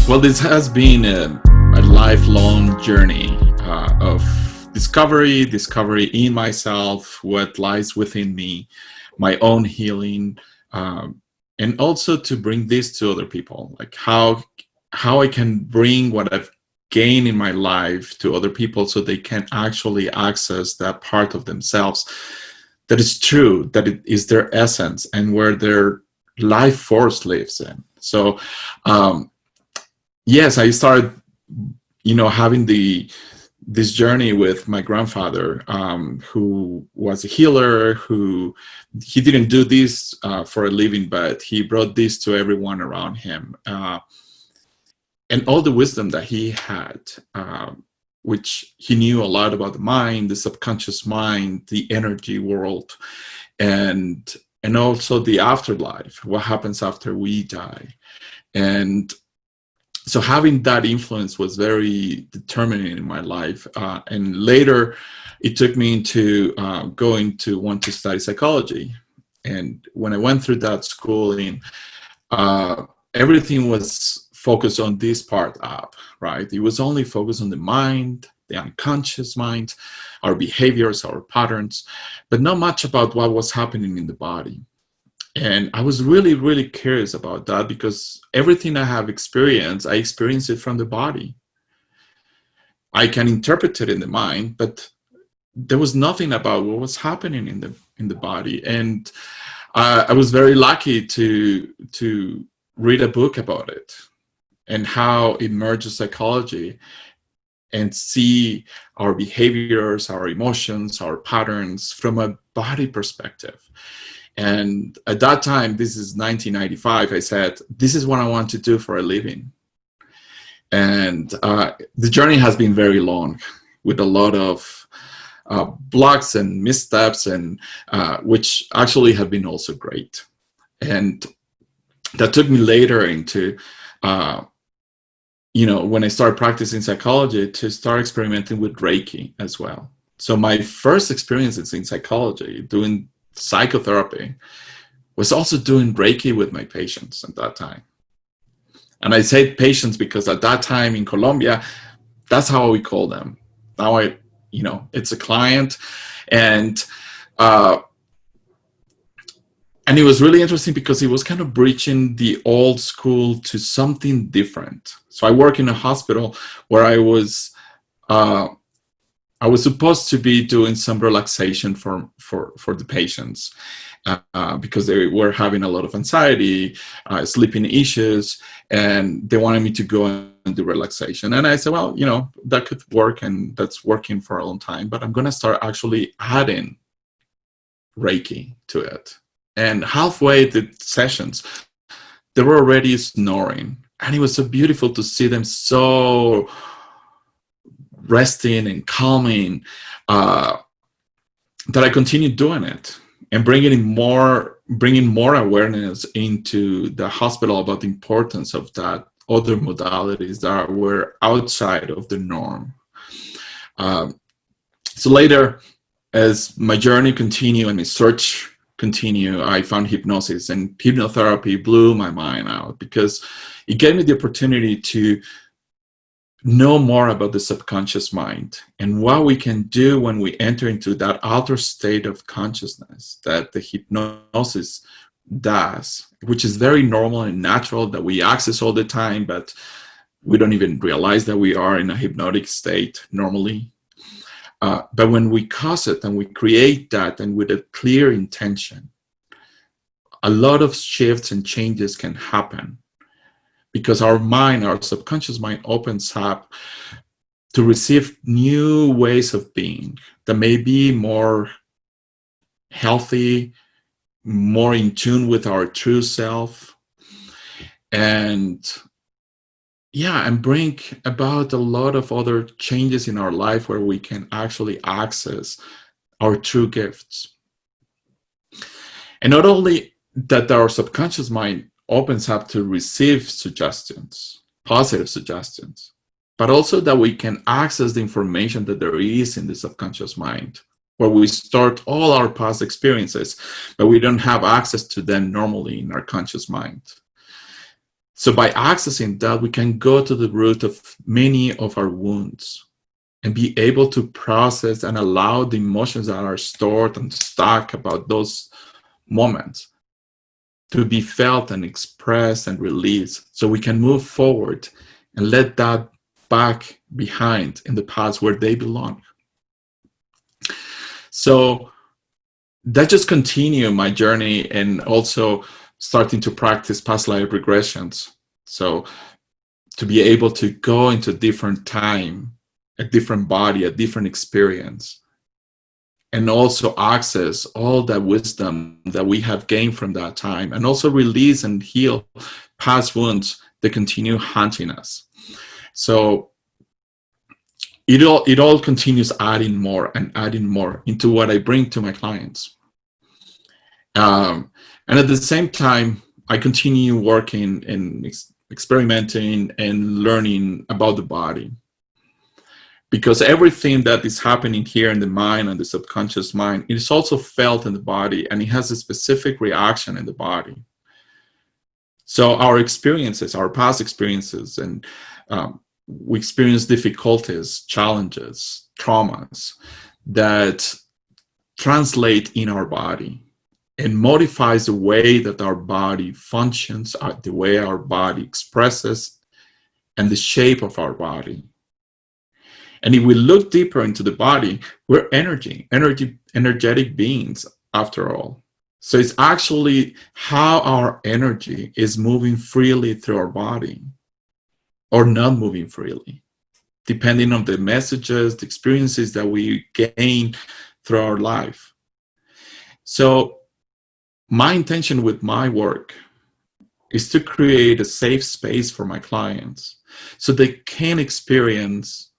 Well, this has been a lifelong journey of discovery in myself, what lies within me, my own healing, and also to bring this to other people, like how I can bring what I've gained in my life to other people so they can actually access that part of themselves that is true, that it is their essence and where their life force lives in. So, yes, I started, having this journey with my grandfather, who was a healer, who he didn't do this for a living, but he brought this to everyone around him. And all the wisdom that he had, which he knew a lot about the mind, the subconscious mind, the energy world, and also the afterlife, what happens after we die. And so having that influence was very determining in my life. And later, it took me into going to want to study psychology. And when I went through that schooling, everything was focused on this part up, right? It was only focused on the mind, the unconscious mind, our behaviors, our patterns, but not much about what was happening in the body. And I was really, really curious about that because everything I have experienced, I experience it from the body. I can interpret it in the mind, but there was nothing about what was happening in the body. And I was very lucky to read a book about it and how it merges psychology and see our behaviors, our emotions, our patterns from a body perspective. And at that time, this is 1995, I said, this is what I want to do for a living. And the journey has been very long with a lot of blocks and missteps, and which actually have been also great. And that took me later into, when I started practicing psychology, to start experimenting with Reiki as well. So my first experiences in psychology, doing psychotherapy, was also doing Reiki with my patients at that time. And I say patients because at that time in Colombia, that's how we call them. Now it's a client. And it was really interesting because it was kind of breaching the old school to something different. So I work in a hospital where I was supposed to be doing some relaxation for the patients because they were having a lot of anxiety, sleeping issues, and they wanted me to go and do relaxation. And I said, well, that could work, and that's working for a long time, but I'm going to start actually adding Reiki to it. And halfway the sessions, they were already snoring. And it was so beautiful to see them so resting and calming, that I continued doing it and bringing more awareness into the hospital about the importance of that other modalities that were outside of the norm. So later, as my journey continued and my search continued, I found hypnosis, and hypnotherapy blew my mind out because it gave me the opportunity to know more about the subconscious mind and what we can do when we enter into that outer state of consciousness that the hypnosis does, which is very normal and natural, that we access all the time, but we don't even realize that we are in a hypnotic state normally. But when we cause it and we create that, and with a clear intention, a lot of shifts and changes can happen. Because our mind, our subconscious mind, opens up to receive new ways of being that may be more healthy, more in tune with our true self, and bring about a lot of other changes in our life where we can actually access our true gifts. And not only that our subconscious mind opens up to receive suggestions, positive suggestions, but also that we can access the information that there is in the subconscious mind, where we start all our past experiences, but we don't have access to them normally in our conscious mind. So by accessing that, we can go to the root of many of our wounds and be able to process and allow the emotions that are stored and stuck about those moments to be felt and expressed and released, so we can move forward and let that back behind in the past where they belong. So that just continued my journey, and also starting to practice past life regressions. So to be able to go into a different time, a different body, a different experience, and also access all that wisdom that we have gained from that time, and also release and heal past wounds that continue haunting us. So it all continues adding more and adding more into what I bring to my clients. And at the same time, I continue working and experimenting and learning about the body. Because everything that is happening here in the mind and the subconscious mind, it is also felt in the body, and it has a specific reaction in the body. So our experiences, our past experiences, and we experience difficulties, challenges, traumas that translate in our body and modifies the way that our body functions, the way our body expresses, and the shape of our body. And if we look deeper into the body, we're energetic beings after all. So it's actually how our energy is moving freely through our body or not moving freely, depending on the messages, the experiences that we gain through our life. So my intention with my work is to create a safe space for my clients so they can experience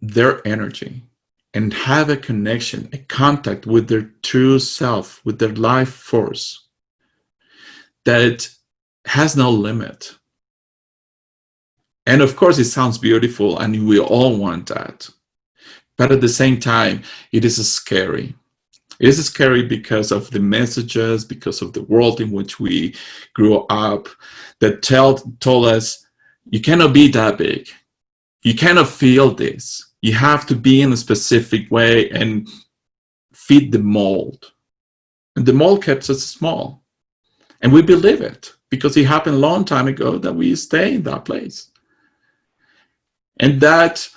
their energy and have a connection, a contact with their true self, with their life force that has no limit. And of course, it sounds beautiful, and we all want that. But at the same time, it is scary. It is scary because of the messages, because of the world in which we grew up that told us, you cannot be that big. You cannot feel this. You have to be in a specific way and fit the mold. And the mold kept us small. And we believe it because it happened a long time ago that we stay in that place. And that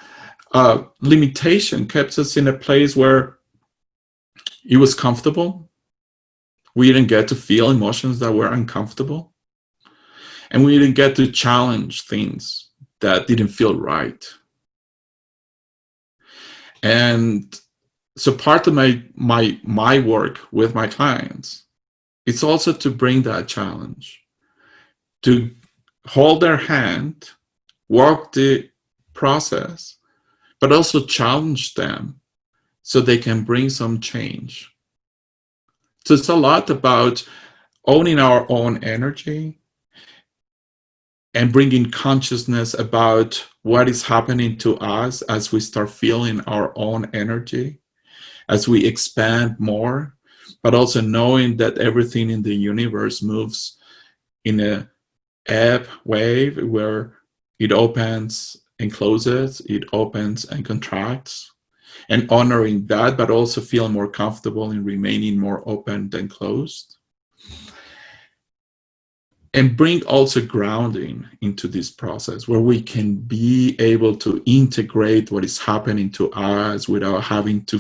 limitation kept us in a place where it was comfortable. We didn't get to feel emotions that were uncomfortable. And we didn't get to challenge things that didn't feel right. And so part of my work with my clients, it's also to bring that challenge, to hold their hand, walk the process, but also challenge them so they can bring some change. So it's a lot about owning our own energy and bringing consciousness about what is happening to us as we start feeling our own energy, as we expand more, but also knowing that everything in the universe moves in a ebb wave where it opens and closes, it opens and contracts, and honoring that, but also feel more comfortable in remaining more open than closed. And bring also grounding into this process where we can be able to integrate what is happening to us without having to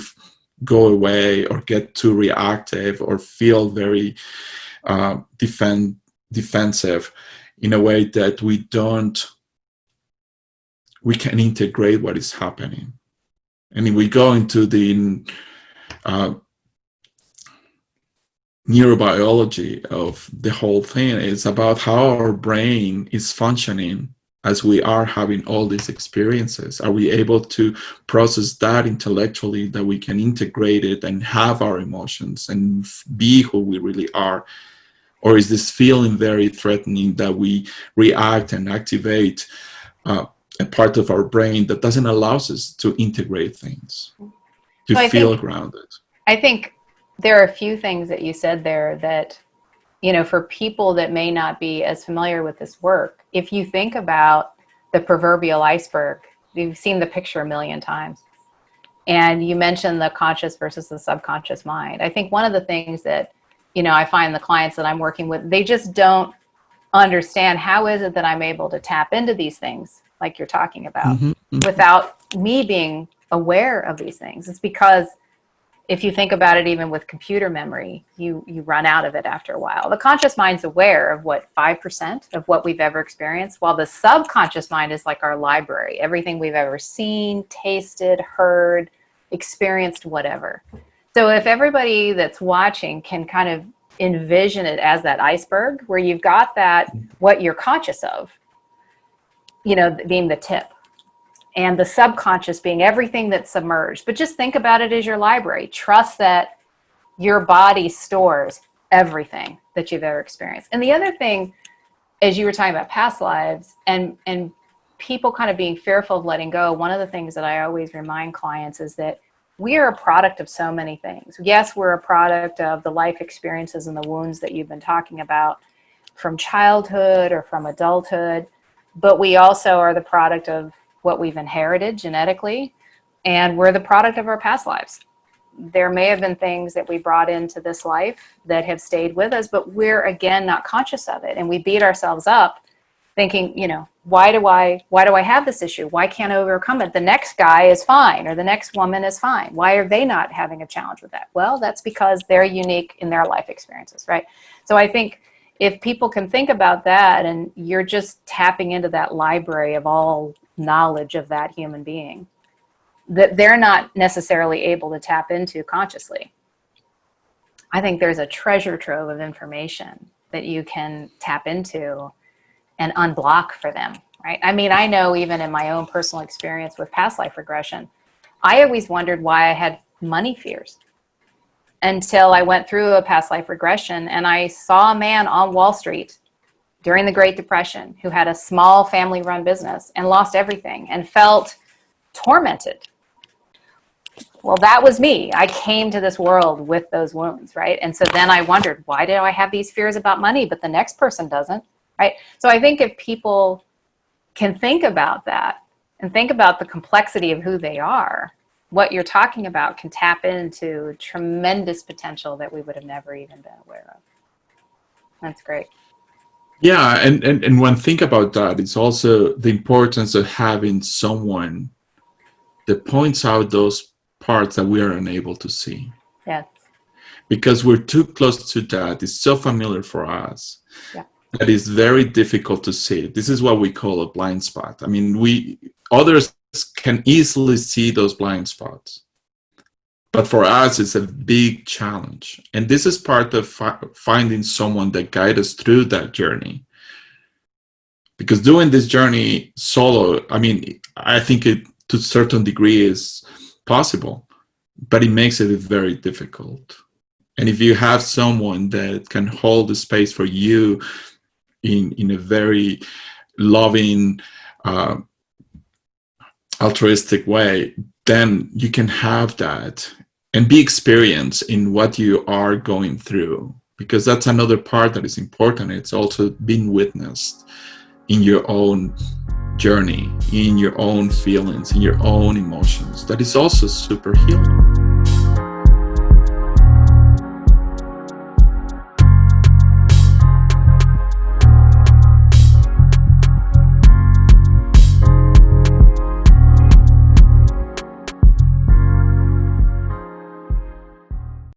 go away or get too reactive or feel very defensive, in a way that we can integrate what is happening. And if we go into the neurobiology of the whole thing, it's about how our brain is functioning as we are having all these experiences. Are we able to process that intellectually, that we can integrate it and have our emotions and be who we really are? Or is this feeling very threatening that we react and activate a part of our brain that doesn't allow us to integrate things, to feel grounded? I think there are a few things that you said there that for people that may not be as familiar with this work, if you think about the proverbial iceberg, you've seen the picture a million times. And you mentioned the conscious versus the subconscious mind. I think one of the things that, I find the clients that I'm working with, they just don't understand how is it that I'm able to tap into these things like you're talking about without me being aware of these things. It's because if you think about it, even with computer memory, you run out of it after a while. The conscious mind's aware of 5% of what we've ever experienced, while the subconscious mind is like our library, everything we've ever seen, tasted, heard, experienced, whatever. So if everybody that's watching can kind of envision it as that iceberg where you've got that, what you're conscious of, being the tip, and the subconscious being everything that's submerged. But just think about it as your library. Trust that your body stores everything that you've ever experienced. And the other thing, as you were talking about past lives and people kind of being fearful of letting go, one of the things that I always remind clients is that we are a product of so many things. Yes, we're a product of the life experiences and the wounds that you've been talking about from childhood or from adulthood, but we also are the product of what we've inherited genetically, and we're the product of our past lives. There may have been things that we brought into this life that have stayed with us, but we're again not conscious of it, and we beat ourselves up thinking, why do I have this issue? Why can't I overcome it? The next guy is fine, or the next woman is fine. Why are they not having a challenge with that? Well, that's because they're unique in their life experiences, right? So I think if people can think about that, and you're just tapping into that library of all knowledge of that human being that they're not necessarily able to tap into consciously, I think there's a treasure trove of information that you can tap into and unblock for them, right? I mean, I know even in my own personal experience with past life regression, I always wondered why I had money fears until I went through a past life regression and I saw a man on Wall Street during the Great Depression who had a small family-run business and lost everything and felt tormented. Well, that was me. I came to this world with those wounds, right? And so then I wondered, why do I have these fears about money, but the next person doesn't, right? So I think if people can think about that and think about the complexity of who they are, what you're talking about can tap into tremendous potential that we would have never even been aware of. That's great. Yeah, and when think about that, it's also the importance of having someone that points out those parts that we are unable to see. Yes. Because we're too close to that. It's so familiar for us. Yeah. That it's very difficult to see. This is what we call a blind spot. I mean, others can easily see those blind spots. But for us, it's a big challenge. And this is part of finding someone that guides us through that journey. Because doing this journey solo, I mean, I think it to a certain degree is possible, but it makes it very difficult. And if you have someone that can hold the space for you in a very loving, altruistic way, then you can have that and be experienced in what you are going through, because that's another part that is important. It's also being witnessed in your own journey, in your own feelings, in your own emotions. That is also super healing.